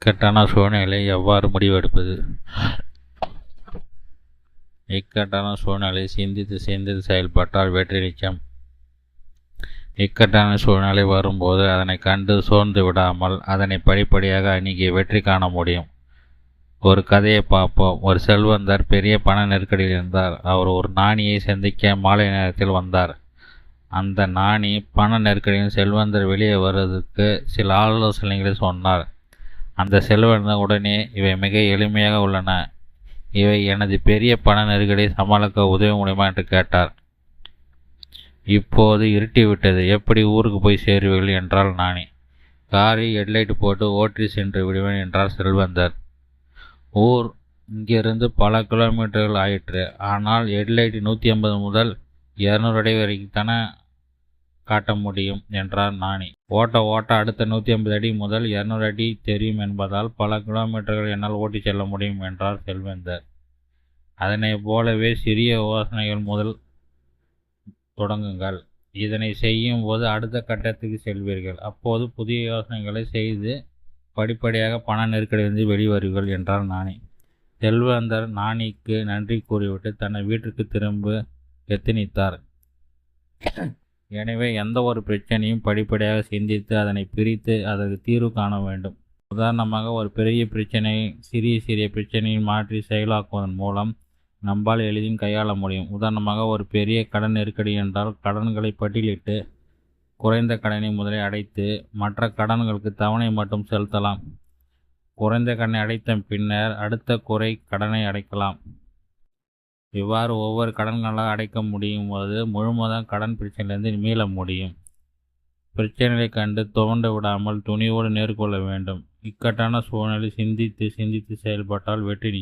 இக்கட்டான சூழ்நிலை எவ்வாறு முடிவெடுப்பது? இக்கட்டான சூழ்நிலை சிந்தித்து சிந்தித்து செயல்பட்டால் வெற்றி நிச்சயம். இக்கட்டான சூழ்நிலை வரும்போது அதனை கண்டு சோர்ந்து விடாமல் அதனை படிப்படியாக அணுகி வெற்றி காண முடியும். ஒரு கதையை பார்ப்போம். ஒரு செல்வந்தர் பெரிய பண நெருக்கடியில் இருந்தார். அவர் ஒரு ஞானியை சந்திக்க மாலை நேரத்தில் வந்தார். அந்த ஞானி பண நெருக்கடியில் செல்வந்தர் வெளியே வருவதற்கு சில ஆலோசனைகளை சொன்னார். அந்த செல்வந்தர் உடனே, இவை மிக எளிமையாக உள்ளன, இவை எனது பெரிய பண நெருக்கடியை சமாளிக்க உதவ முடியுமா என்று கேட்டார். இப்போது இருட்டிவிட்டது, எப்படி ஊருக்கு போய் சேருவீர்கள் என்றால் ஞானி. காரில் ஹெட்லைட் போட்டு ஓட்டி சென்று விடுவேன் என்றார் செல்வந்தர். ஊர் இங்கிருந்து பல கிலோமீட்டர்கள் ஆயிற்று. ஆனால் ஹெட்லைட் 150 முதல் 200 அடி வரைக்குத்தானே காட்ட முடியும் என்றார் ஞானி. ஓட்ட அடுத்த 150 அடி முதல் 200 அடி தெரியும் என்பதால் பல கிலோமீட்டர்கள் என்னால் ஓட்டி செல்ல முடியும் என்றார் செல்வந்தர். அதனை போலவே சிறிய யோசனைகள் முதல் தொடங்குங்கள். இதனை செய்யும் போது அடுத்த கட்டத்துக்கு செல்வீர்கள். அப்போது புதிய யோசனைகளை செய்து படிப்படியாக பண நெருக்கடியிலிருந்து வெளிவருவீர்கள் என்றார் ஞானி. செல்வந்தர் ஞானிக்கு நன்றி கூறிவிட்டு தன்னை வீட்டிற்கு திரும்ப எத்தனித்தார். எனவே எந்த ஒரு பிரச்சனையும் படிப்படியாக சிந்தித்து அதனை பிரித்து அதற்கு தீர்வு காண வேண்டும். உதாரணமாக, ஒரு பெரிய பிரச்சனையை சிறிய சிறிய பிரச்சனையை மாற்றி செயலாக்குவதன் மூலம் நம்மால் எளிதில் கையாள முடியும். உதாரணமாக, ஒரு பெரிய கடன் நெருக்கடி என்றால் கடன்களை பட்டியலிட்டு குறைந்த கடனை முதலில் அடைத்து மற்ற கடன்களுக்கு தவணை மட்டும் செலுத்தலாம். குறைந்த கடனை அடைத்த பின்னர் அடுத்த குறை கடனை அடைக்கலாம். இவ்வாறு ஒவ்வொரு கடன்களாக அடைக்க முடியும் போது முழுவதும் கடன் பிரச்சனையிலிருந்து மீள முடியும். பிரச்சனைகளை கண்டு துவண்டு விடாமல் துணிவோடு நேர்கொள்ள வேண்டும். இக்கட்டான சூழ்நிலை சிந்தித்து சிந்தித்து செயல்பட்டால் வெற்றி